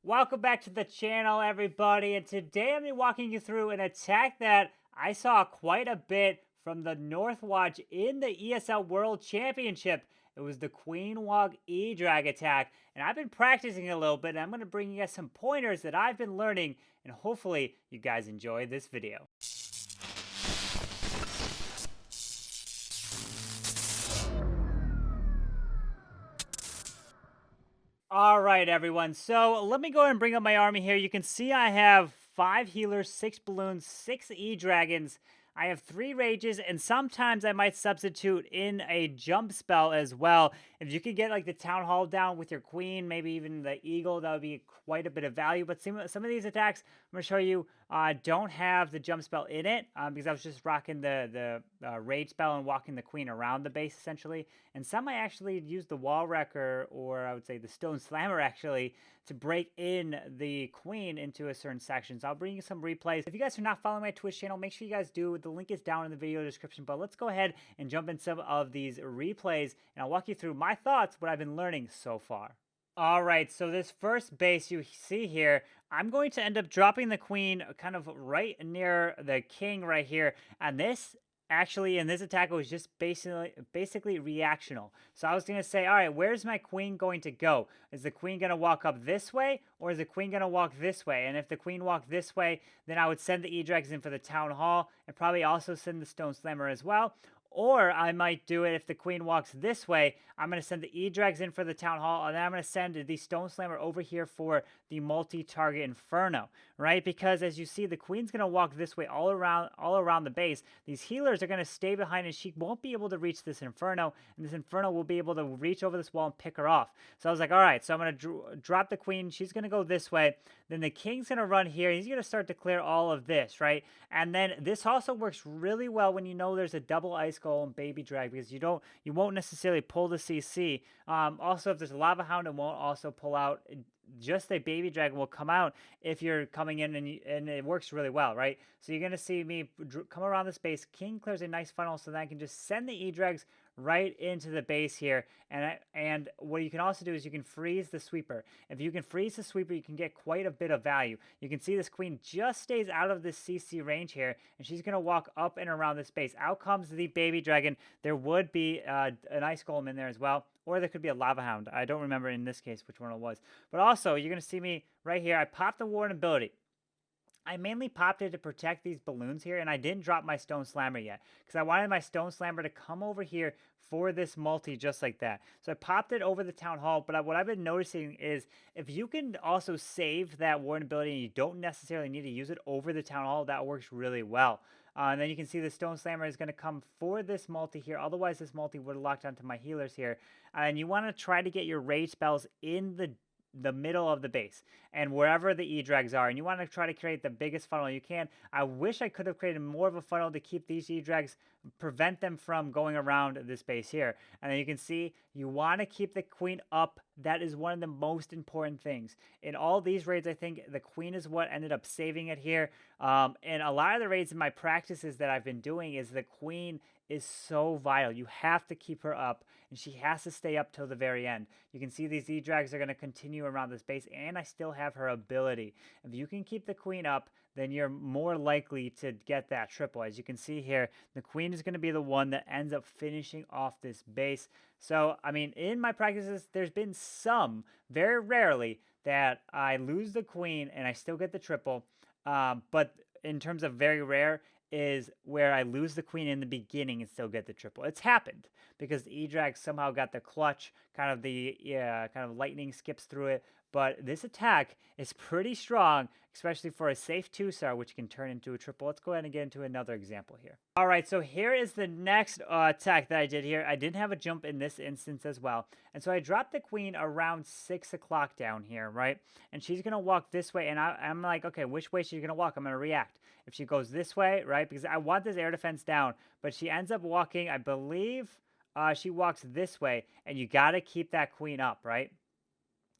Welcome back to the channel, everybody, and today I'm going to be walking you through an attack that I saw quite a bit from the North Watch in the ESL World Championship. It was the Queen Walk E-Drag attack, and I've been practicing a little bit, and I'm going to bring you guys some pointers that I've been learning, and hopefully you guys enjoy this video. All right, everyone. So let me go ahead and bring up my army here. You can see I have 5 healers, 6 balloons, 6 E-dragons. I have 3 rages, and sometimes I might substitute in a jump spell as well. If you could get like the Town Hall down with your queen, maybe even the eagle, that would be quite a bit of value. But some of these attacks I'm going to show you don't have the jump spell in it because I was just rocking the rage spell and walking the queen around the base essentially. And some I actually used the wall wrecker, or I would say the stone slammer actually, to break in the queen into a certain section. So I'll bring you some replays. If you guys are not following my Twitch channel, make sure you guys do. The link is down in the video description. But let's go ahead and jump in some of these replays, and I'll walk you through my thoughts, what I've been learning so far. All right, so this first base you see here, I'm going to end up dropping the queen kind of right near the king right here. And this actually, in this attack, it was just basically reactional. So I was going to say, all right, where's my queen going to go? Is the queen going to walk up this way, or is the queen going to walk this way? And if the queen walked this way, then I would send the EDrags in for the Town Hall, and probably also send the Stone Slammer as well. Or I might do it if the queen walks this way. I'm going to send the E-Drags in for the Town Hall, and then I'm going to send the Stone Slammer over here for the multi-target Inferno, right? Because as you see, the queen's going to walk this way all around the base. These healers are going to stay behind, and she won't be able to reach this Inferno, and this Inferno will be able to reach over this wall and pick her off. So I was like, all right, so I'm going to drop the queen. She's going to go this way. Then the king's going to run here. He's going to start to clear all of this, right? And then this also works really well when you know there's a double ice golem baby drag, because you won't necessarily pull the CC. Also, if there's a lava hound, it won't also pull out. Just a baby dragon will come out if you're coming in, and it works really well, right? So you're going to see me come around this base. King clears a nice funnel, so then I can just send the E-Drags right into the base here. And what you can also do is you can freeze the sweeper. If you can freeze the sweeper, you can get quite a bit of value. You can see this queen just stays out of this CC range here, and she's going to walk up and around this base. Out comes the baby dragon. There would be an ice golem in there as well, or there could be a lava hound. I don't remember in this case which one it was. But also, you're going to see me right here. I popped the Warden ability. I mainly popped it to protect these balloons here, and I didn't drop my Stone Slammer yet because I wanted my Stone Slammer to come over here for this multi just like that. So I popped it over the Town Hall, but what I've been noticing is if you can also save that Warden ability and you don't necessarily need to use it over the Town Hall, that works really well. And then you can see the Stone Slammer is going to come for this multi here. Otherwise, this multi would have locked onto my healers here. And you want to try to get your rage spells in the middle of the base and wherever the E-Drags are, and you want to try to create the biggest funnel you can. I wish I could have created more of a funnel to keep these E-Drags, prevent them from going around this base here. And then you can see you want to keep the queen up. That is one of the most important things in all these raids. I think the queen is what ended up saving it here. And a lot of the raids in my practices that I've been doing is the queen is so vital. You have to keep her up, and she has to stay up till the very end. You can see these E-Drags are going to continue around this base, and I still have her ability. If you can keep the queen up, then you're more likely to get that triple. As you can see here, the queen is going to be the one that ends up finishing off this base. So, I mean, in my practices, there's been some, very rarely, that I lose the queen and I still get the triple. But in terms of very rare, is where I lose the queen in the beginning and still get the triple. It's happened because the E-Drag somehow got the clutch, kind of lightning skips through it. But this attack is pretty strong, especially for a safe 2-star, which can turn into a triple. Let's go ahead and get into another example here. All right, so here is the next attack that I did here. I didn't have a jump in this instance as well. And so I dropped the queen around 6 o'clock down here, right? And she's going to walk this way, and I'm like, okay, which way she's going to walk? I'm going to react. If she goes this way, right, because I want this air defense down, but she ends up walking, I believe she walks this way, and you got to keep that queen up, right?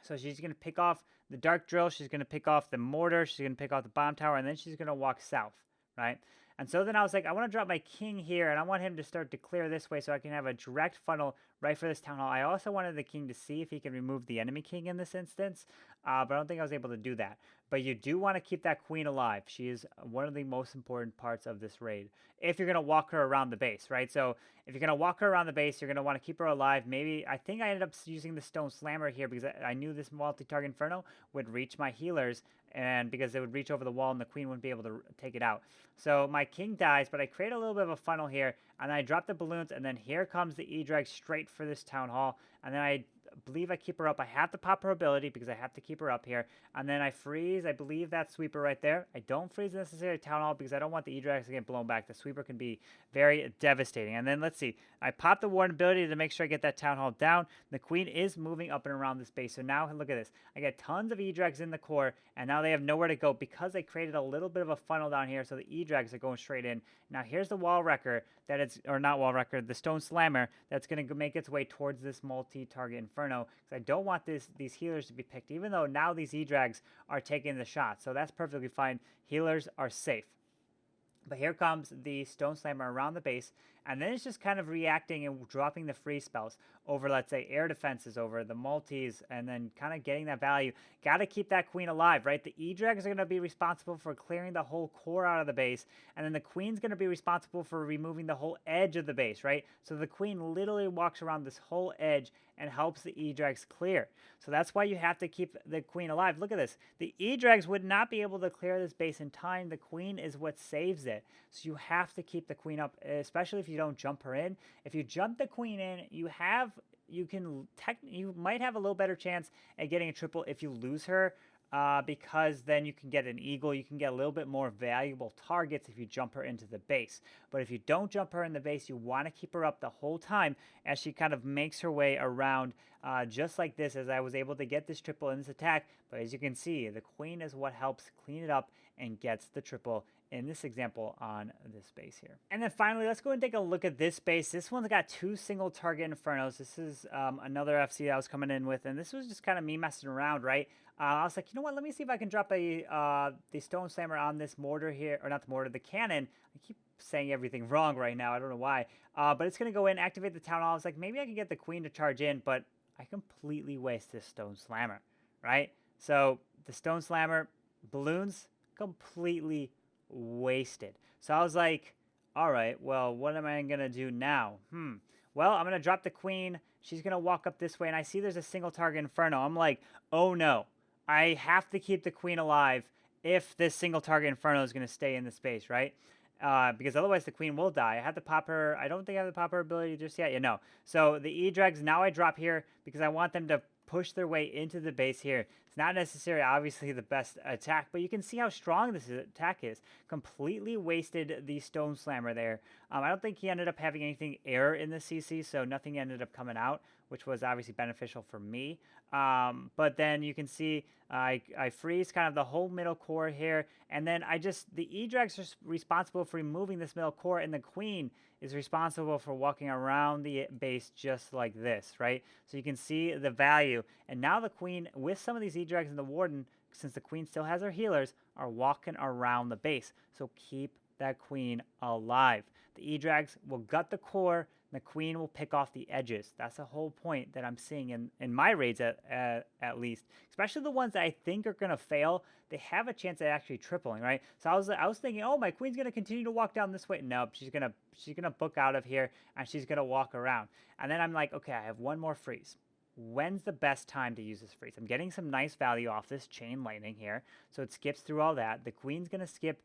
So she's going to pick off the dark drill, she's going to pick off the mortar, she's going to pick off the bomb tower, and then she's going to walk south, right? And so then I was like, I want to drop my king here, and I want him to start to clear this way so I can have a direct funnel right, for this town hall. I also wanted the king to see if he can remove the enemy king in this instance, but I don't think I was able to do that. But you do want to keep that queen alive. She is one of the most important parts of this raid. If you're going to walk her around the base, right? So if you're going to walk her around the base, you're going to want to keep her alive. Maybe, I think I ended up using the stone slammer here because I knew this multi-target inferno would reach my healers, and because it would reach over the wall and the queen wouldn't be able to take it out. So my king dies, but I create a little bit of a funnel here, and I drop the balloons, and then here comes the E-Drag straight for this town hall, and then I believe I keep her up. I have to pop her ability because I have to keep her up here, and then I freeze, I believe, that sweeper right there. I don't freeze the necessary town hall because I don't want the E-Drags to get blown back. The sweeper can be very devastating. And then let's see, I pop the warden ability to make sure I get that town hall down. The queen is moving up and around this base, so now look at this. I get tons of E-Drags in the core, and now they have nowhere to go because I created a little bit of a funnel down here, so the E-Drags are going straight in. Now here's the wall wrecker that it's, or not wall wrecker, the stone slammer that's going to make its way towards this multi-target inferno, because I don't want these healers to be picked, even though now these E-Drags are taking the shot, so that's perfectly fine. Healers are safe. But here comes the Stone Slammer around the base, and then it's just kind of reacting and dropping the free spells over, let's say, air defenses, over the multis, and then kind of getting that value. Got to keep that queen alive, right? The E-Drags are going to be responsible for clearing the whole core out of the base, and then the queen's going to be responsible for removing the whole edge of the base, right? So the queen literally walks around this whole edge and helps the E-Drags clear. So that's why you have to keep the queen alive. Look at this. The E-Drags would not be able to clear this base in time. The queen is what saves it. So you have to keep the queen up, especially if you don't jump her in. If you jump the queen in, you might have a little better chance at getting a triple if you lose her, because then you can get an eagle. You can get a little bit more valuable targets if you jump her into the base. But if you don't jump her in the base, you want to keep her up the whole time as she kind of makes her way around, just like this, as I was able to get this triple in this attack. But as you can see, the queen is what helps clean it up and gets the triple in this example on this base here. And then finally, let's go and take a look at this base. This one's got 2 single target infernos. This is another FC that I was coming in with, and this was just kind of me messing around, right? I was like, you know what, let me see if I can drop the Stone Slammer on this mortar here, or not the mortar, the cannon. I keep saying everything wrong right now, I don't know why. But it's going to go in, activate the town hall. I was like, maybe I can get the queen to charge in, but I completely waste this Stone Slammer, right? So the Stone Slammer, balloons, completely wasted. So I was like, all right, well, what am I going to do now? Well, I'm going to drop the queen. She's going to walk up this way, and I see there's a single target inferno. I'm like, oh no, I have to keep the queen alive if this single target inferno is going to stay in the space, right? Because otherwise the queen will die. I have to pop her. I don't think I have the pop her ability just yet. Yeah, no. So the E-Drags, now I drop here because I want them to push their way into the base here. It's not necessarily obviously the best attack, but you can see how strong this attack is. Completely wasted the Stone Slammer there. I don't think he ended up having anything air in the CC, so nothing ended up coming out, which was obviously beneficial for me. But then you can see I freeze kind of the whole middle core here, and then the E-Drags are responsible for removing this middle core, and the queen is responsible for walking around the base just like this, right? So you can see the value. And now the queen, with some of these E-Drags and the warden, since the queen still has her healers, are walking around the base. So keep that queen alive. The E-Drags will gut the core, the queen will pick off the edges. That's the whole point that I'm seeing in my raids at least. Especially the ones that I think are going to fail. They have a chance at actually tripling, right? So I was thinking, oh, my queen's going to continue to walk down this way. Nope, she's going to book out of here, and she's going to walk around. And then I'm like, okay, I have one more freeze. When's the best time to use this freeze? I'm getting some nice value off this chain lightning here. So it skips through all that. The queen's going to skip.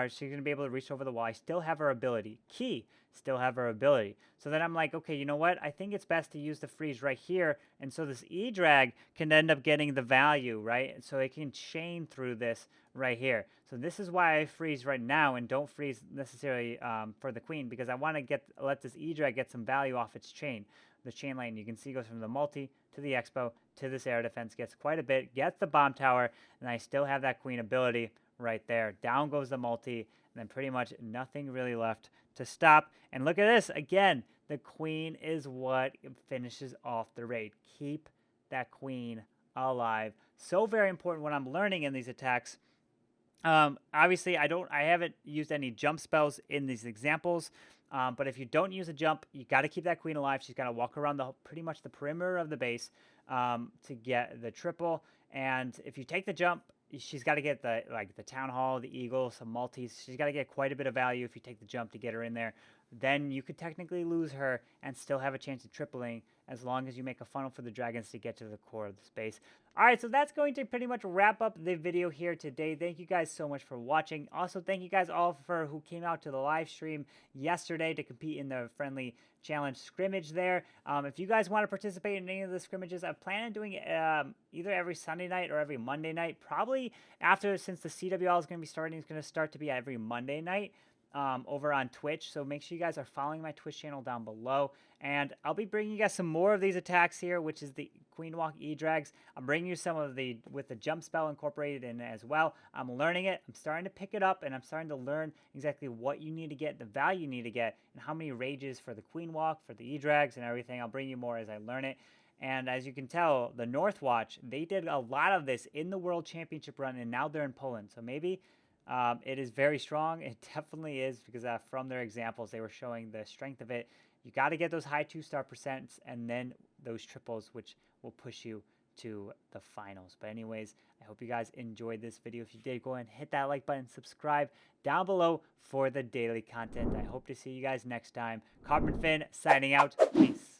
She's going to be able to reach over the wall. I still have her ability. Key, still have her ability. So then I'm like, okay, you know what? I think it's best to use the freeze right here. And so this E-Drag can end up getting the value, right? And so it can chain through this right here. So this is why I freeze right now and don't freeze necessarily for the queen, because I want to let this E-Drag get some value off its chain. The chain lane, you can see, goes from the multi to the expo to this air defense, gets quite a bit, gets the bomb tower, and I still have that queen ability right there. Down goes the multi, and then pretty much nothing really left to stop. And look at this again. The queen is what finishes off the raid. Keep that queen alive. So very important what I'm learning in these attacks. Obviously, I haven't used any jump spells in these examples. But if you don't use a jump, you got to keep that queen alive. She's got to walk around pretty much the perimeter of the base to get the triple. And if you take the jump, she's got to get the town hall, the eagle, some multis. She's got to get quite a bit of value if you take the jump to get her in there. Then you could technically lose her and still have a chance of tripling as long as you make a funnel for the dragons to get to the core of the space. All right, so that's going to pretty much wrap up the video here today. Thank you guys so much for watching. Also, thank you guys all for who came out to the live stream yesterday to compete in the friendly challenge scrimmage there. If you guys want to participate in any of the scrimmages, I plan on doing either every Sunday night or every Monday night. Probably after, since the CWL is going to be starting, it's going to start to be every Monday night. Over on Twitch, so make sure you guys are following my Twitch channel down below, and I'll be bringing you guys some more of these attacks here, which is the Queen Walk EDrags. I'm bringing you some of the with the jump spell incorporated in as well. I'm learning it, I'm starting to pick it up, and I'm starting to learn exactly what you need to get, the value you need to get, and how many rages for the Queen Walk, for the EDrags, and everything. I'll bring you more as I learn it. And as you can tell, the North Watch, they did a lot of this in the World Championship run, and now they're in Poland, so maybe it is very strong. It definitely is, because from their examples, they were showing the strength of it. You got to get those high 2-star percents and then those triples, which will push you to the finals. But anyways, I hope you guys enjoyed this video. If you did, go ahead and hit that like button, subscribe down below for the daily content. I hope to see you guys next time. Carbonfin signing out. Peace.